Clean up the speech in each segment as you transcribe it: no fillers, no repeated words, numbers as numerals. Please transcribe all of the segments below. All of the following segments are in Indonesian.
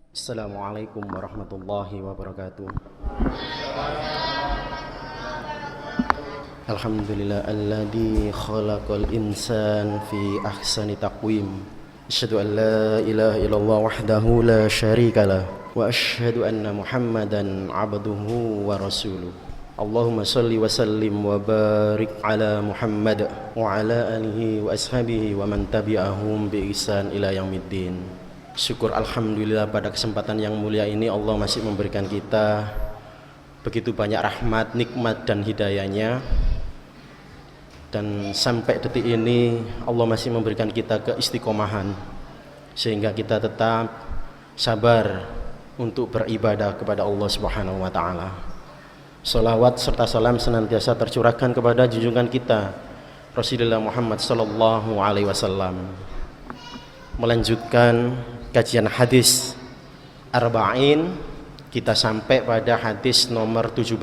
Assalamualaikum warahmatullahi wabarakatuh. Alhamdulillah alladzi khalaqal insan fi ahsani taqwim. Asyhadu an la ilaha illallah wahdahu la syarikalah wa asyhadu anna Muhammadan abduhu wa rasuluh. Allahumma salli wa sallim wa barik ala Muhammad wa ala alihi wa ashabihi wa man tabi'ahum bi ihsan ila yaumiddin. Syukur alhamdulillah pada kesempatan yang mulia ini Allah masih memberikan kita begitu banyak rahmat, nikmat dan hidayahnya. Dan sampai detik ini Allah masih memberikan kita keistiqomahan sehingga kita tetap sabar untuk beribadah kepada Allah Subhanahu wa taala. Salawat serta salam senantiasa tercurahkan kepada junjungan kita Rasulullah Muhammad sallallahu alaihi wasallam. Melanjutkan kajian hadis Arba'in, kita sampai pada hadis nomor 17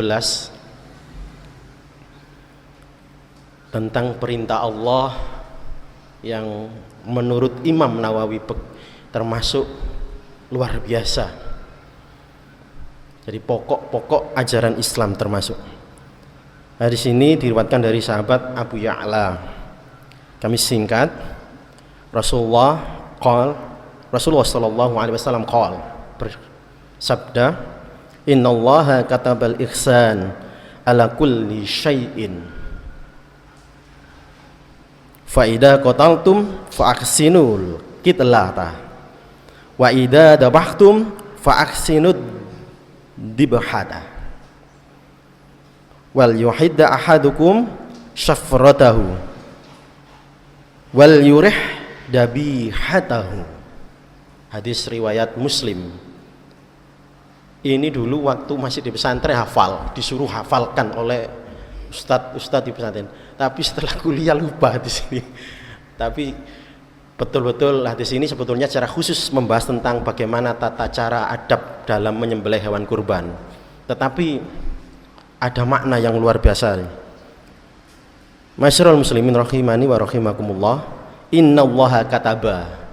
tentang perintah Allah yang menurut Imam Nawawi termasuk luar biasa. Jadi pokok-pokok ajaran Islam termasuk. Hadis ini diriwayatkan dari sahabat Abu Ya'la. Kami singkat, Rasulullah sallallahu alaihi wasallam bersabda, innallaha katabal ihsan ala kulli syai'in fa idza qataltum fa ahsinul qitlata wa idza dabahtum fa ahsinud dibhata wal yuhidda ahadukum syafratahu wal yurih dabihatahu. Hadis riwayat Muslim. Ini dulu waktu masih di pesantren hafal, disuruh hafalkan oleh ustadz di pesantren. Tapi setelah kuliah lupa hadis ini. Tapi betul-betul hadis ini sebetulnya secara khusus membahas tentang bagaimana tata cara adab dalam menyembelih hewan kurban. Tetapi ada makna yang luar biasa. Masyarul muslimin rahimani wa rahimakumullah. Innallaha kataba.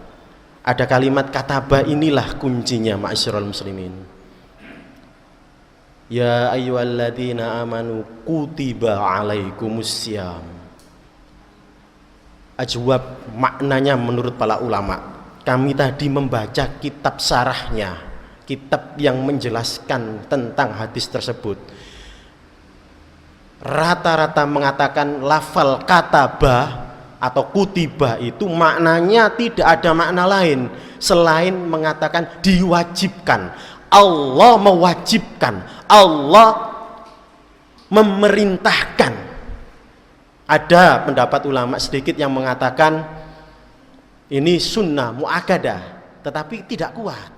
Ada kalimat kataba, inilah kuncinya ma'asyiral muslimin. Ya ayyuhalladzina amanu kutiba alaikumussyam. Ajwab maknanya menurut para ulama. Kami tadi membaca kitab syarahnya, kitab yang menjelaskan tentang hadis tersebut. Rata-rata mengatakan lafal kataba atau kutiba itu maknanya tidak ada makna lain selain mengatakan diwajibkan. Allah mewajibkan, Allah memerintahkan. Ada pendapat ulama sedikit yang mengatakan ini sunnah muakkadah, tetapi tidak kuat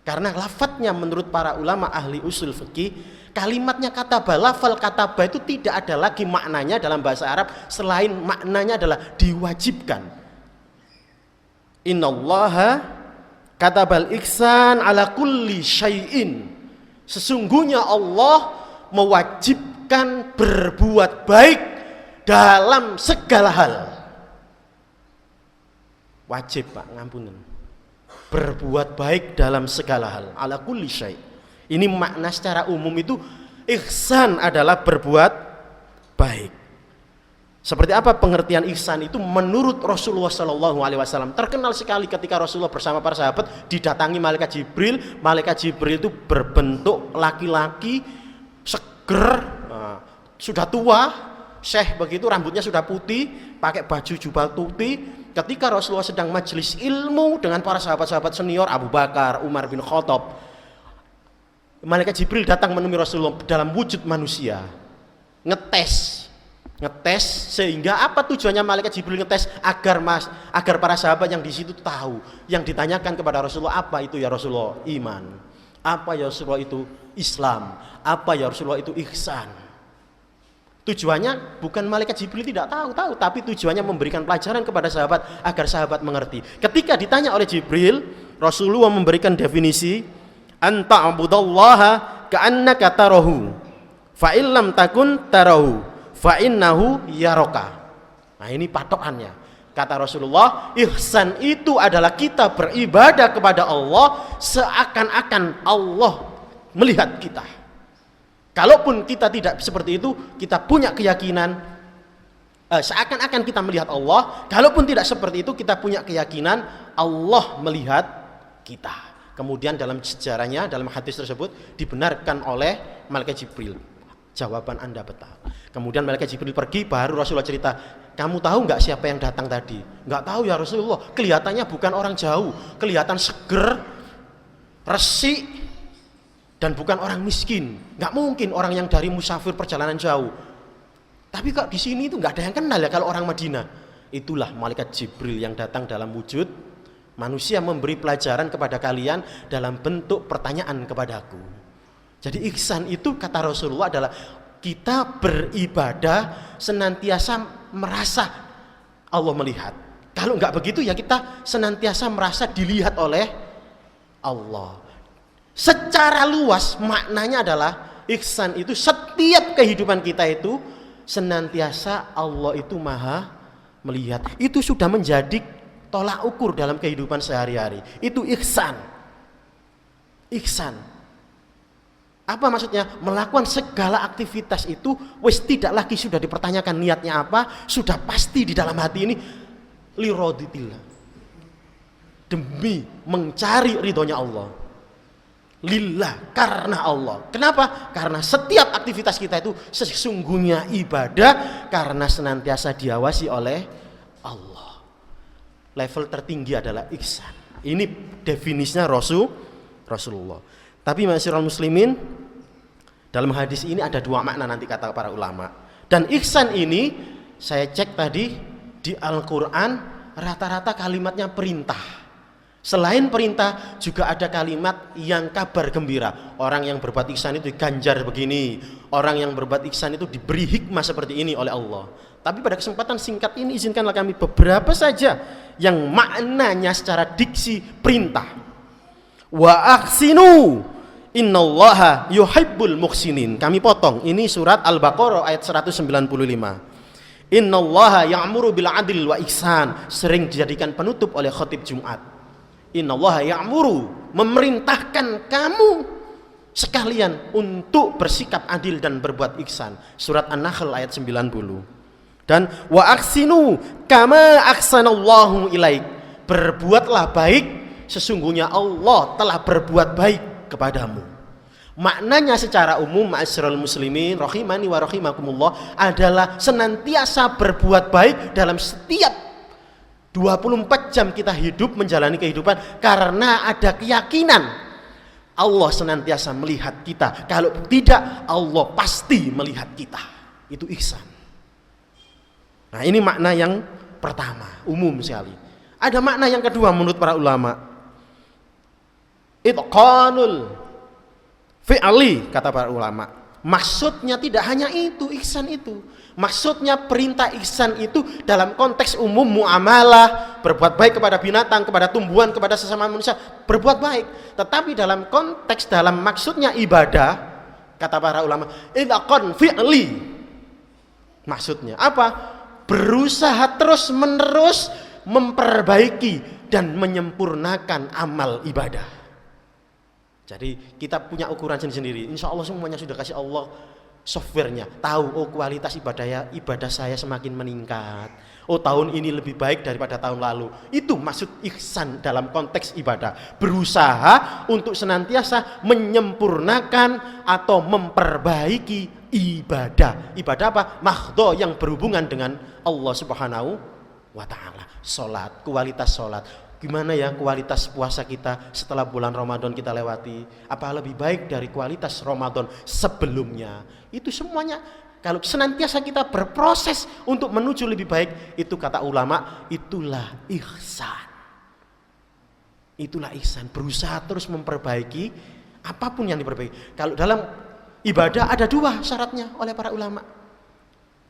karena lafadznya menurut para ulama ahli usul fikih, kalimatnya kataba, lafal kataba itu tidak ada lagi maknanya dalam bahasa Arab selain maknanya adalah diwajibkan. Innallaha katabal ihsan ala kulli syai'in. Sesungguhnya Allah mewajibkan berbuat baik dalam segala hal. Wajib Pak, ngampunin. Berbuat baik dalam segala hal, ala kulli syai'. Ini makna secara umum itu ihsan adalah berbuat baik. Seperti apa pengertian ihsan itu menurut Rasulullah sallallahu alaihi wasallam? Terkenal sekali ketika Rasulullah bersama para sahabat didatangi malaikat Jibril. Malaikat Jibril itu berbentuk laki-laki, seger, sudah tua, syekh begitu, rambutnya sudah putih, pakai baju jubah putih. Ketika Rasulullah sedang majelis ilmu dengan para sahabat-sahabat senior Abu Bakar, Umar bin Khattab, malaikat Jibril datang menemui Rasulullah dalam wujud manusia, ngetes sehingga apa tujuannya malaikat Jibril ngetes? Agar para sahabat yang di situ tahu. Yang ditanyakan kepada Rasulullah, apa itu ya Rasulullah? Iman. Apa ya Rasulullah itu Islam? Apa ya Rasulullah itu ihsan? Tujuannya bukan malaikat Jibril tidak tahu, tapi tujuannya memberikan pelajaran kepada sahabat agar sahabat mengerti. Ketika ditanya oleh Jibril, Rasulullah memberikan definisi, anta abudallaha ka'annaka tarahu fa illam takun tarahu fa innahu yaraka. Nah, ini patokannya. Kata Rasulullah, ihsan itu adalah kita beribadah kepada Allah seakan-akan Allah melihat kita. Kalaupun kita tidak seperti itu, kita punya keyakinan seakan-akan kita melihat Allah. Kalaupun tidak seperti itu, kita punya keyakinan Allah melihat kita. Kemudian dalam sejarahnya, dalam hadis tersebut dibenarkan oleh Malaikat Jibril. Jawaban Anda betul. Kemudian Malaikat Jibril pergi, baru Rasulullah cerita, kamu tahu nggak siapa yang datang tadi? Nggak tahu ya Rasulullah. Kelihatannya bukan orang jauh, kelihatan seger, resik, dan bukan orang miskin. Nggak mungkin orang yang dari musafir perjalanan jauh. Tapi kok di sini itu nggak ada yang kenal ya kalau orang Madinah. Itulah Malaikat Jibril yang datang dalam wujud manusia memberi pelajaran kepada kalian dalam bentuk pertanyaan kepadaku. Jadi ihsan itu kata Rasulullah adalah kita beribadah senantiasa merasa Allah melihat. Kalau enggak begitu ya kita senantiasa merasa dilihat oleh Allah. Secara luas maknanya adalah ihsan itu setiap kehidupan kita itu senantiasa Allah itu maha melihat. Itu sudah menjadi tolak ukur dalam kehidupan sehari-hari. Itu ihsan. Ihsan. Apa maksudnya? Melakukan segala aktivitas itu wis tidak lagi sudah dipertanyakan niatnya apa, sudah pasti di dalam hati ini lirodillah. Demi mencari ridhonya Allah. Lillah, karena Allah. Kenapa? Karena setiap aktivitas kita itu sesungguhnya ibadah karena senantiasa diawasi oleh Allah. Level tertinggi adalah ihsan. Ini definisinya Rasulullah. Tapi ma'asyiral muslimin, dalam hadis ini ada dua makna nanti kata para ulama. Dan ihsan ini saya cek tadi di Al-Quran rata-rata kalimatnya perintah. Selain perintah juga ada kalimat yang kabar gembira. Orang yang berbuat ihsan itu diganjar begini. Orang yang berbuat ihsan itu diberi hikmah seperti ini oleh Allah. Tapi pada kesempatan singkat ini izinkanlah kami beberapa saja yang maknanya secara diksi perintah. Wa ahsinu innallaha yuhibbul muhsinin. Kami potong. Ini surat Al-Baqarah ayat 195. Innallaha ya'muru bil adl wa ihsan. Sering dijadikan penutup oleh khatib Jumat. Innallaha ya'muru, memerintahkan kamu sekalian untuk bersikap adil dan berbuat ihsan. Surat An-Nahl ayat 90. Dan wa ahsinu kama ahsanallahu ilaik. Berbuatlah baik sesungguhnya Allah telah berbuat baik kepadamu. Maknanya secara umum ma'asyiral muslimin rahimani wa rahimakumullah adalah senantiasa berbuat baik dalam setiap 24 jam kita hidup menjalani kehidupan karena ada keyakinan Allah senantiasa melihat kita. Kalau tidak Allah pasti melihat kita. Itu ihsan. Nah, ini makna yang pertama, umum sekali. Ada makna yang kedua menurut para ulama. Itqanul fi'li kata para ulama. Maksudnya tidak hanya itu, ihsan itu. Maksudnya perintah ihsan itu dalam konteks umum muamalah, berbuat baik kepada binatang, kepada tumbuhan, kepada sesama manusia, berbuat baik. Tetapi dalam konteks dalam maksudnya ibadah, kata para ulama, itqan fi'li. Maksudnya apa? Berusaha terus-menerus memperbaiki dan menyempurnakan amal ibadah. Jadi kita punya ukuran sendiri-sendiri. Insya Allah semuanya sudah kasih Allah softwarenya. Tahu, oh kualitas ibadah saya semakin meningkat. Oh tahun ini lebih baik daripada tahun lalu. Itu maksud ihsan dalam konteks ibadah. Berusaha untuk senantiasa menyempurnakan atau memperbaiki ibadah. Ibadah apa? Mahdho yang berhubungan dengan Allah Subhanahu wa ta'ala. Salat, kualitas salat. Gimana ya kualitas puasa kita setelah bulan Ramadan kita lewati? Apa lebih baik dari kualitas Ramadan sebelumnya? Itu semuanya kalau senantiasa kita berproses untuk menuju lebih baik, itu kata ulama, itulah ihsan. Itulah ihsan, berusaha terus memperbaiki apapun yang diperbaiki. Kalau dalam ibadah ada dua syaratnya oleh para ulama.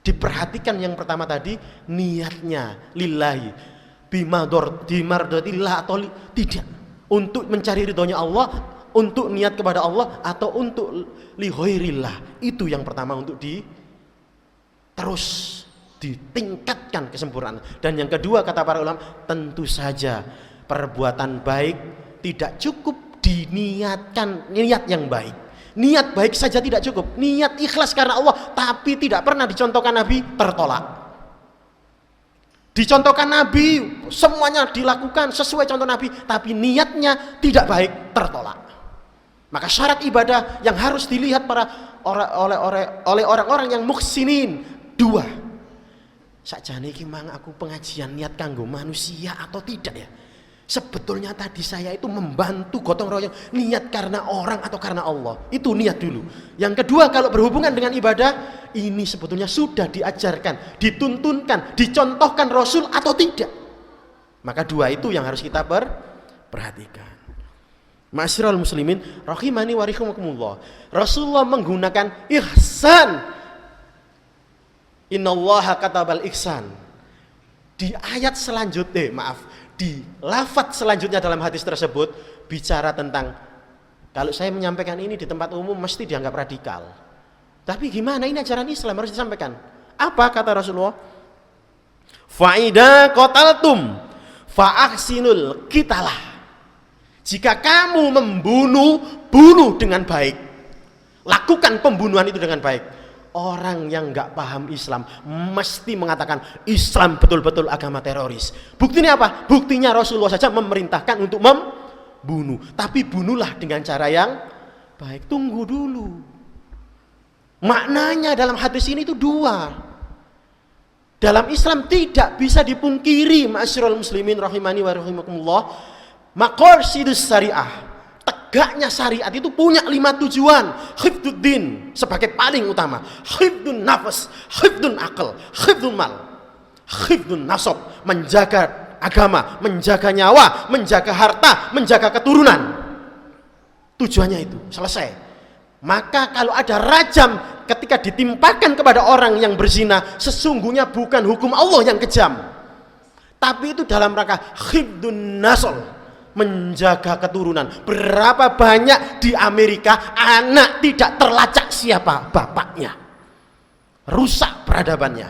Diperhatikan yang pertama tadi niatnya lillahi. Bimardotillah atau tidak untuk mencari ridhonya Allah, untuk niat kepada Allah atau untuk li ghairillah. Itu yang pertama untuk terus ditingkatkan kesempurnaan. Dan yang kedua kata para ulama, tentu saja perbuatan baik tidak cukup diniatkan niat yang baik. Niat baik saja tidak cukup. Niat ikhlas karena Allah tapi tidak pernah dicontohkan Nabi, tertolak. Dicontohkan Nabi, semuanya dilakukan sesuai contoh Nabi, tapi niatnya tidak baik, tertolak. Maka syarat ibadah yang harus dilihat oleh orang-orang yang muhsinin dua. Sakjane iki mang aku pengajian niat kanggo manusia atau tidak ya? Sebetulnya tadi saya itu membantu gotong royong, niat karena orang atau karena Allah. Itu niat dulu. Yang kedua, kalau berhubungan dengan ibadah, ini sebetulnya sudah diajarkan, dituntunkan, dicontohkan Rasul atau tidak. Maka dua itu yang harus kita perhatikan. Ma'asyiral muslimin rahimani wa rahimakumullah. Rasulullah menggunakan ihsan. Innallaha katabal ihsan. Di ayat selanjutnya, di lafaz selanjutnya dalam hadis tersebut bicara tentang kalau saya menyampaikan ini di tempat umum mesti dianggap radikal. Tapi gimana, ini ajaran Islam harus disampaikan. Apa kata Rasulullah? Fa'ida qataltum fa'ahsinul qitalah. Jika kamu membunuh, bunuh dengan baik. Lakukan pembunuhan itu dengan baik. Orang yang nggak paham Islam mesti mengatakan Islam betul-betul agama teroris. Buktinya apa? Buktinya Rasulullah saja memerintahkan untuk membunuh. Tapi bunuhlah dengan cara yang baik. Tunggu dulu. Maknanya dalam hadis ini itu dua. Dalam Islam tidak bisa dipungkiri, ma'asyiral muslimin rahimani wa rahimakumullah, maqasidus syariah. Tegaknya syariat itu punya 5 tujuan. Hifdzuddin sebagai paling utama, hifdzun nafas, hifdzun akal, hifdzun mal, hifdzun nasab, menjaga agama, menjaga nyawa, menjaga harta, menjaga keturunan. Tujuannya itu selesai. Maka kalau ada rajam ketika ditimpakan kepada orang yang berzina, sesungguhnya bukan hukum Allah yang kejam, tapi itu dalam rangka hifdzun nasl, menjaga keturunan. Berapa banyak di Amerika anak tidak terlacak siapa bapaknya, rusak peradabannya.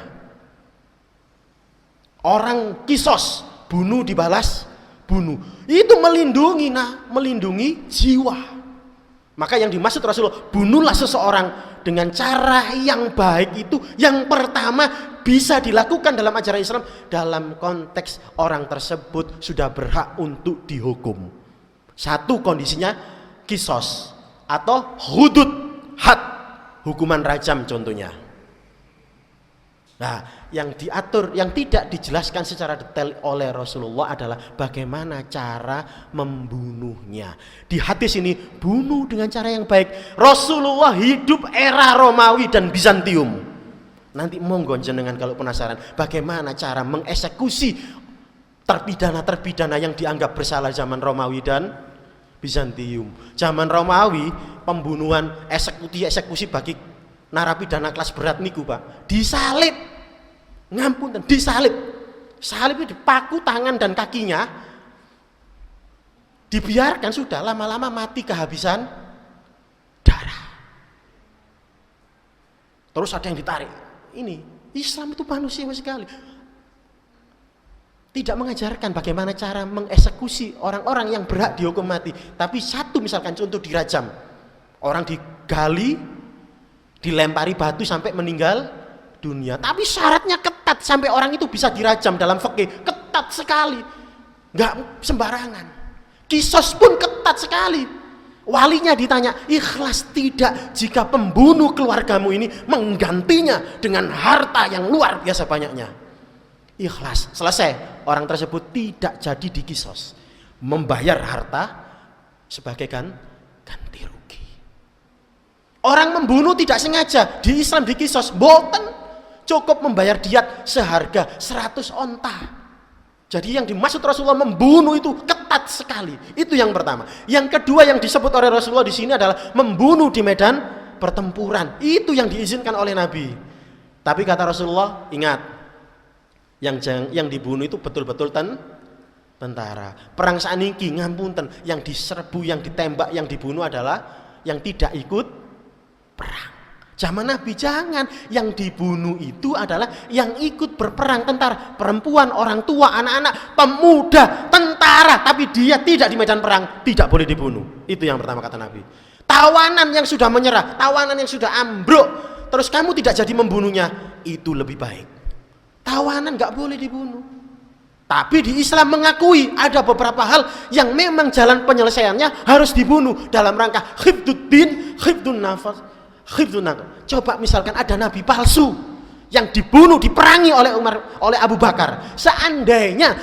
Orang kisos, bunuh dibalas bunuh, itu melindungi jiwa. Maka yang dimaksud Rasulullah, bunuhlah seseorang dengan cara yang baik itu yang pertama bisa dilakukan dalam ajaran Islam dalam konteks orang tersebut sudah berhak untuk dihukum. Satu kondisinya kisos atau hudud had, hukuman rajam contohnya. Nah, yang diatur, yang tidak dijelaskan secara detail oleh Rasulullah adalah bagaimana cara membunuhnya. Di hadis ini, bunuh dengan cara yang baik. Rasulullah hidup era Romawi dan Bizantium. Nanti monggo jenengan kalau penasaran bagaimana cara mengeksekusi terpidana-terpidana yang dianggap bersalah zaman Romawi dan Bizantium. Zaman Romawi, pembunuhan, eksekusi bagi narapidana kelas berat niku Pak, disalib. Ngampun, disalib. Salib itu dipaku tangan dan kakinya. Dibiarkan sudah, lama-lama mati kehabisan darah. Terus ada yang ditarik. Ini Islam itu manusiawi sekali. Tidak mengajarkan bagaimana cara mengeksekusi orang-orang yang berhak dihukum mati. Tapi satu misalkan contoh dirajam. Orang digali, dilempari batu sampai meninggal dunia. Tapi syaratnya ketat sampai orang itu bisa dirajam dalam fikih. Ketat sekali. Enggak sembarangan. Kisos pun ketat sekali. Walinya ditanya, ikhlas tidak jika pembunuh keluargamu ini menggantinya dengan harta yang luar biasa banyaknya? Ikhlas. Selesai. Orang tersebut tidak jadi dikisos. Membayar harta sebagai ganti rugi. Orang membunuh tidak sengaja, di Islam dikisos, boten, cukup membayar diat seharga 100 onta. Jadi yang dimaksud Rasulullah membunuh itu ketat sekali. Itu yang pertama. Yang kedua yang disebut oleh Rasulullah di sini adalah membunuh di medan pertempuran. Itu yang diizinkan oleh Nabi. Tapi kata Rasulullah, ingat, yang dibunuh itu betul-betul tentara. Perang saniki ngapunten, yang diserbu, yang ditembak, yang dibunuh adalah yang tidak ikut perang. Zaman Nabi jangan, yang dibunuh itu adalah yang ikut berperang, tentara, perempuan, orang tua, anak-anak, pemuda, tentara, tapi dia tidak di medan perang, tidak boleh dibunuh. Itu yang pertama kata Nabi. Tawanan yang sudah menyerah, tawanan yang sudah ambruk, terus kamu tidak jadi membunuhnya, itu lebih baik. Tawanan nggak boleh dibunuh. Tapi di Islam mengakui ada beberapa hal yang memang jalan penyelesaiannya harus dibunuh dalam rangka khifduddin, khifdun nafas. Coba misalkan ada nabi palsu yang dibunuh, diperangi oleh Abu Bakar. Seandainya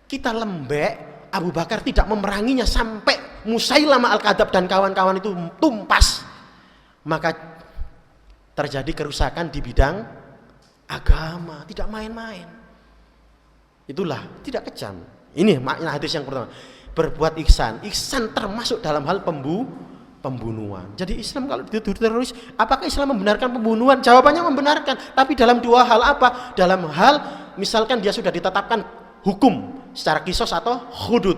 kita lembek, Abu Bakar tidak memeranginya sampai Musailamah Al-Kadzab dan kawan-kawan itu tumpas, maka terjadi kerusakan di bidang agama, tidak main-main. Itulah tidak kejam. Ini makna hadis yang pertama. Berbuat ihsan. Ihsan termasuk dalam hal pembunuhan. Jadi Islam kalau dituduh teroris, apakah Islam membenarkan pembunuhan? Jawabannya membenarkan. Tapi dalam dua hal apa? Dalam hal misalkan dia sudah ditetapkan hukum secara kisos atau hudud.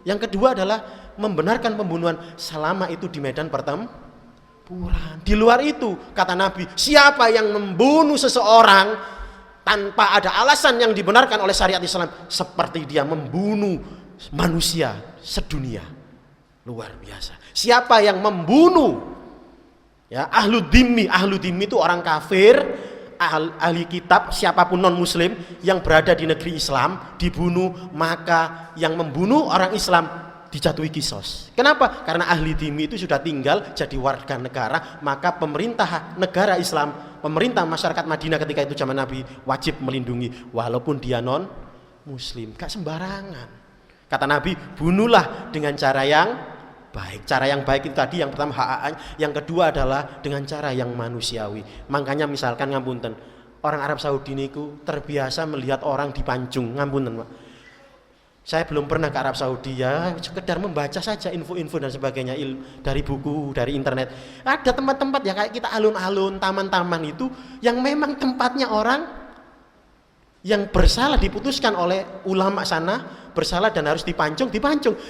Yang kedua adalah membenarkan pembunuhan selama itu di medan pertempuran. Di luar itu kata Nabi, siapa yang membunuh seseorang tanpa ada alasan yang dibenarkan oleh syariat Islam, seperti dia membunuh manusia sedunia. Luar biasa. Siapa yang membunuh ya ahlu dhimmi itu orang kafir, ahli kitab, siapapun non muslim yang berada di negeri Islam dibunuh, maka yang membunuh orang Islam dijatuhi kisos. Kenapa? Karena ahli dhimmi itu sudah tinggal jadi warga negara, maka pemerintah negara Islam, pemerintah masyarakat Madinah ketika itu zaman Nabi wajib melindungi walaupun dia non muslim. Gak sembarangan. Kata Nabi, bunuhlah dengan cara yang baik. Cara yang baik itu tadi yang pertama hak, yang kedua adalah dengan cara yang manusiawi. Makanya misalkan ngapunten, orang Arab Saudi niku terbiasa melihat orang dipancung, ngapunten Pak. Saya belum pernah ke Arab Saudi ya, sekedar membaca saja info-info dan sebagainya dari buku, dari internet. Ada tempat-tempat ya kayak kita alun-alun, taman-taman itu yang memang tempatnya orang yang bersalah diputuskan oleh ulama sana, bersalah dan harus dipancung.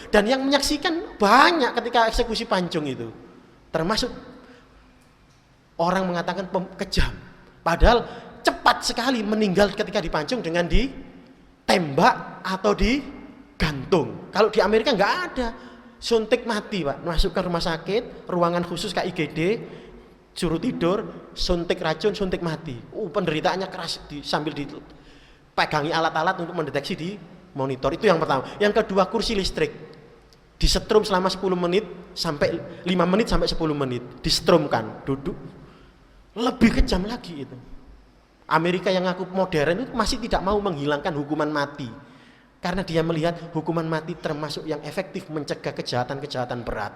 Dan yang menyaksikan banyak ketika eksekusi pancung itu. Termasuk orang mengatakan kejam. Padahal cepat sekali meninggal ketika dipancung dengan ditembak atau digantung. Kalau di Amerika nggak ada. Suntik mati Pak, masuk ke rumah sakit, ruangan khusus kayak IGD, suruh tidur, suntik racun, suntik mati. Penderitaannya keras sambil dipegangi alat-alat untuk mendeteksi di monitor. Itu yang pertama. Yang kedua, kursi listrik disetrum selama 10 menit sampai 5 menit sampai 10 menit disetrumkan, duduk. Lebih kejam lagi itu. Amerika yang ngaku modern itu masih tidak mau menghilangkan hukuman mati karena dia melihat hukuman mati termasuk yang efektif mencegah kejahatan-kejahatan berat.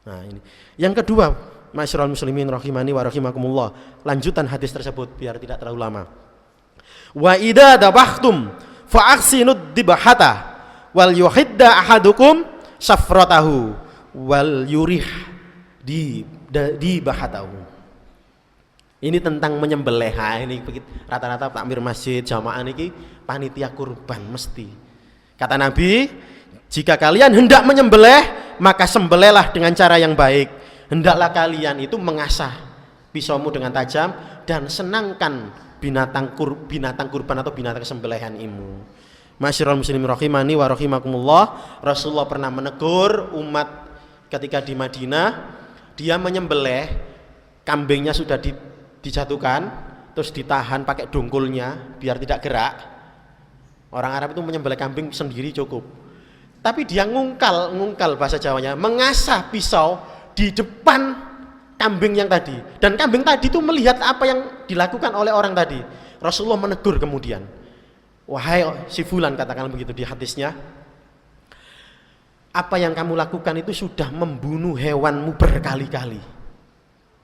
Nah ini. Yang kedua, masyarul muslimin rahimani wa rahimakumullah, lanjutan hadis tersebut biar tidak terlalu lama. Wa idza dabahtum fa ahsinud dibahata wal yuhidda ahadukum safratahu wal yurih dibahatahu. Ini tentang menyembelih. Nah, ini rata-rata takmir masjid jamaah niki panitia kurban mesti. Kata Nabi, jika kalian hendak menyembelih, maka sembelihlah dengan cara yang baik. Hendaklah kalian itu mengasah pisaumu dengan tajam dan senangkan binatang kurban atau binatang sembelihan imu. Masyarul muslimin rahimani wa rahimakumullah, Rasulullah pernah menegur umat ketika di Madinah, dia menyembelih kambingnya sudah dijatuhkan, terus ditahan pakai dongkulnya biar tidak gerak. Orang Arab itu menyembelih kambing sendiri cukup. Tapi dia ngungkal bahasa Jawanya, mengasah pisau di depan kambing yang tadi. Dan kambing tadi itu melihat apa yang dilakukan oleh orang tadi. Rasulullah menegur kemudian, wahai si fulan, katakan begitu di hadisnya, apa yang kamu lakukan itu sudah membunuh hewanmu berkali-kali.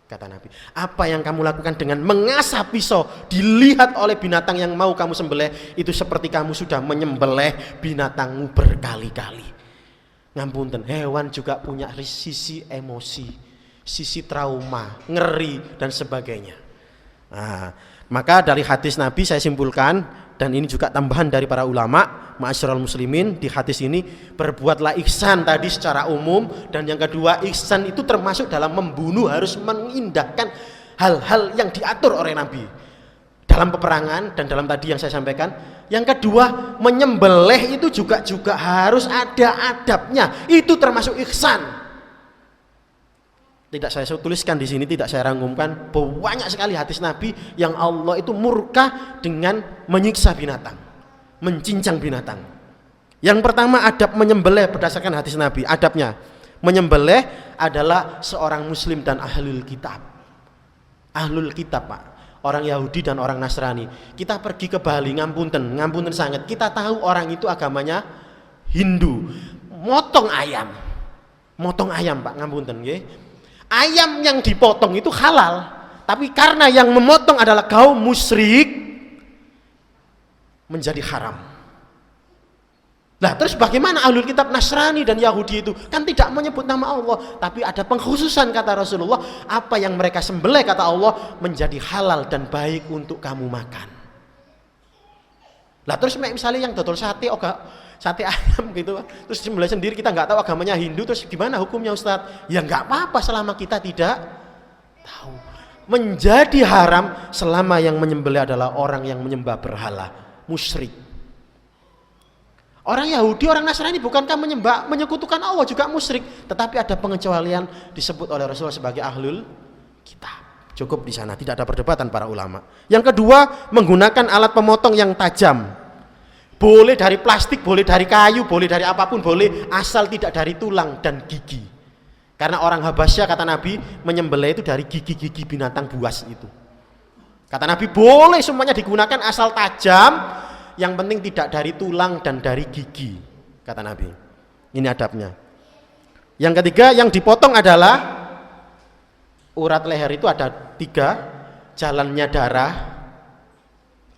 Kata Nabi, apa yang kamu lakukan dengan mengasah pisau dilihat oleh binatang yang mau kamu sembelih, itu seperti kamu sudah menyembelih binatangmu berkali-kali. Ngapunten, hewan juga punya sisi emosi, sisi trauma, ngeri dan sebagainya. Nah, Maka dari hadis Nabi saya simpulkan, dan ini juga tambahan dari para ulama, ma'asyiral muslimin, di hadis ini berbuatlah ihsan tadi secara umum, dan yang kedua ihsan itu termasuk dalam membunuh harus mengindahkan hal-hal yang diatur oleh Nabi dalam peperangan dan dalam tadi yang saya sampaikan. Yang kedua, menyembelih itu juga harus ada adabnya, itu termasuk ihsan. Tidak saya tuliskan di sini, tidak saya rangkumkan, banyak sekali hadis Nabi yang Allah itu murka dengan menyiksa binatang, mencincang binatang. Yang pertama adab menyembelih berdasarkan hadis Nabi. Adabnya menyembelih adalah seorang muslim dan ahlul kitab. Ahlul kitab, Pak, orang Yahudi dan orang Nasrani. Kita pergi ke Bali, ngapunten sangat, kita tahu orang itu agamanya Hindu, motong ayam Pak, ngapunten nggih. Ayam yang dipotong itu halal, tapi karena yang memotong adalah kaum musyrik menjadi haram. Nah, terus bagaimana ahlul kitab Nasrani dan Yahudi itu kan tidak menyebut nama Allah, tapi ada pengkhususan kata Rasulullah, apa yang mereka sembelih kata Allah menjadi halal dan baik untuk kamu makan. Lah terus misalnya yang dodol sate sate ayam gitu, terus sembelih sendiri, kita nggak tahu agamanya Hindu, terus gimana hukumnya Ustadz? Ya nggak apa-apa selama kita tidak tahu. Menjadi haram selama yang menyembelih adalah orang yang menyembah berhala, musyrik. Orang Yahudi, orang Nasrani bukankah menyekutukan Allah juga musyrik, tetapi ada pengecualian disebut oleh Rasulullah sebagai ahlul kitab. Cukup di sana, tidak ada perdebatan para ulama. Yang kedua, menggunakan alat pemotong yang tajam. Boleh dari plastik, boleh dari kayu, boleh dari apapun, boleh, asal tidak dari tulang dan gigi. Karena orang Habasya kata Nabi menyembelih itu dari gigi-gigi binatang buas itu. Kata Nabi boleh semuanya digunakan asal tajam, yang penting tidak dari tulang dan dari gigi, kata Nabi. Ini adabnya. Yang ketiga, yang dipotong adalah urat leher itu ada 3, jalannya darah,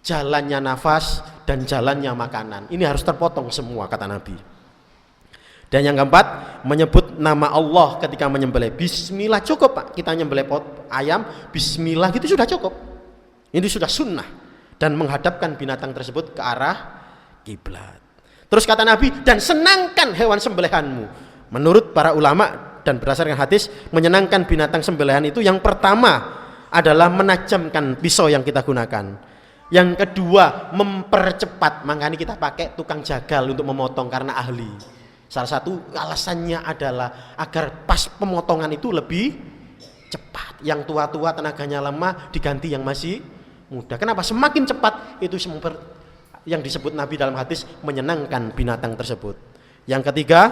jalannya nafas, dan jalannya makanan. Ini harus terpotong semua kata Nabi. Dan yang keempat, menyebut nama Allah ketika menyembelih. Bismillah cukup, Pak. Kita nyembelih ayam, bismillah gitu sudah cukup. Ini sudah sunnah, dan menghadapkan binatang tersebut ke arah kiblat. Terus kata Nabi, dan senangkan hewan sembelihanmu. Menurut para ulama dan berdasarkan hadis, menyenangkan binatang sembelihan itu yang pertama adalah menajamkan pisau yang kita gunakan. Yang kedua, mempercepat. Makanya kita pakai tukang jagal untuk memotong karena ahli. Salah satu alasannya adalah agar pas pemotongan itu lebih cepat. Yang tua-tua tenaganya lemah diganti yang masih muda. Kenapa? Semakin cepat itu yang disebut Nabi dalam hadis menyenangkan binatang tersebut. Yang ketiga,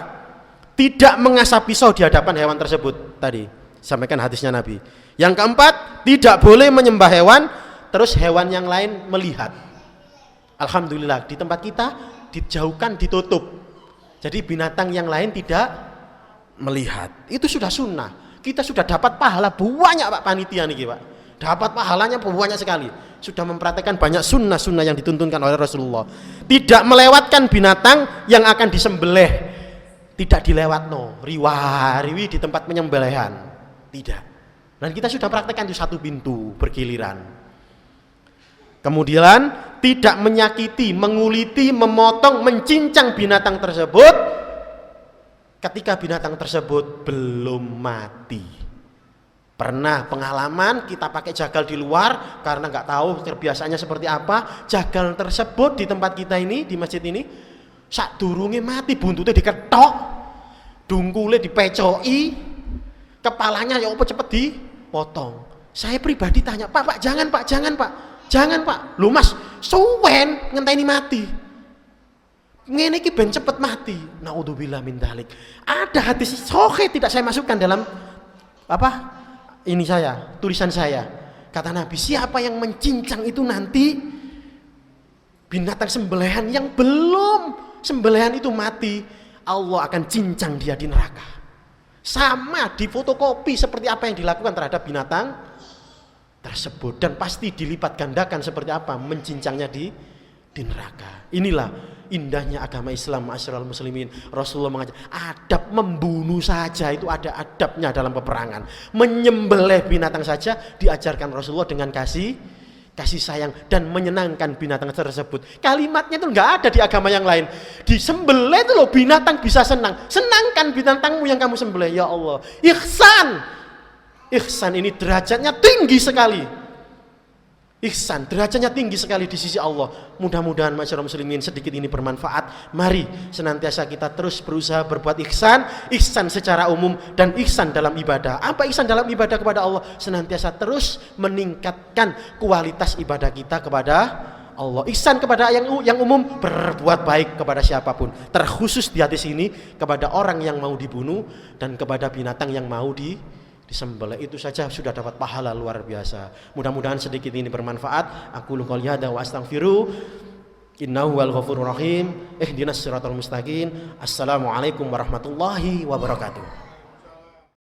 tidak mengasah pisau di hadapan hewan tersebut. Tadi sampaikan hadisnya Nabi. Yang keempat, tidak boleh menyembah hewan terus hewan yang lain melihat. Alhamdulillah di tempat kita dijauhkan, ditutup, jadi binatang yang lain tidak melihat. Itu sudah sunnah. Kita sudah dapat pahala banyak, Pak, panitia nih, Pak. Dapat pahalanya banyak sekali. Sudah mempraktekkan banyak sunnah-sunnah yang dituntunkan oleh Rasulullah. Tidak melewatkan binatang yang akan disembelih. Tidak dilewatno, riwa-riwi di tempat penyembelihan. Tidak. Dan kita sudah praktekkan itu satu pintu bergiliran. Kemudian tidak menyakiti, menguliti, memotong, mencincang binatang tersebut ketika binatang tersebut belum mati. Pernah pengalaman kita pakai jagal di luar karena nggak tahu kebiasaannya seperti apa. Jagal tersebut di tempat kita ini, di masjid ini, sak durunge mati, buntutnya diketok, dungkule dipecoki, kepalanya ya apa cepet dipotong. Saya pribadi tanya, Pak, jangan Pak, jangan Pak, lu Mas, suwen ngenteni mati. Ngene iki ben cepet mati. Naudzubillah min dzalik. Ada hadis sahih tidak saya masukkan dalam tulisan saya. Kata Nabi, siapa yang mencincang itu nanti binatang sembelihan yang belum sembelihan itu mati, Allah akan cincang dia di neraka. Sama di fotokopi seperti apa yang dilakukan terhadap binatang tersebut, dan pasti dilipat gandakan seperti apa mencincangnya di neraka. Inilah indahnya agama Islam, ma'asyiral muslimin. Rasulullah mengajar adab membunuh saja itu ada adabnya dalam peperangan. Menyembelih binatang saja diajarkan Rasulullah dengan kasih kasih sayang dan menyenangkan binatang tersebut. Kalimatnya itu nggak ada di agama yang lain. Disembelih itu loh binatang bisa senang. Senangkan binatangmu yang kamu sembelih, ya Allah. Ihsan. Ihsan ini derajatnya tinggi sekali. Ihsan, derajatnya tinggi sekali di sisi Allah. Mudah-mudahan masyarakat muslimin sedikit ini bermanfaat. Mari senantiasa kita terus berusaha berbuat ihsan, ihsan secara umum dan ihsan dalam ibadah. Apa ihsan dalam ibadah kepada Allah? Senantiasa terus meningkatkan kualitas ibadah kita kepada Allah. Ihsan kepada yang umum, berbuat baik kepada siapapun. Terkhusus di hadis ini kepada orang yang mau dibunuh dan kepada binatang yang mau disembelih. Itu saja sudah dapat pahala luar biasa. Mudah-mudahan sedikit ini bermanfaat. Aku qouli hadza wa astaghfiru innahu wal ghafurur rahim. Ihdinas siratal mustaqim. Assalamualaikum warahmatullahi wabarakatuh.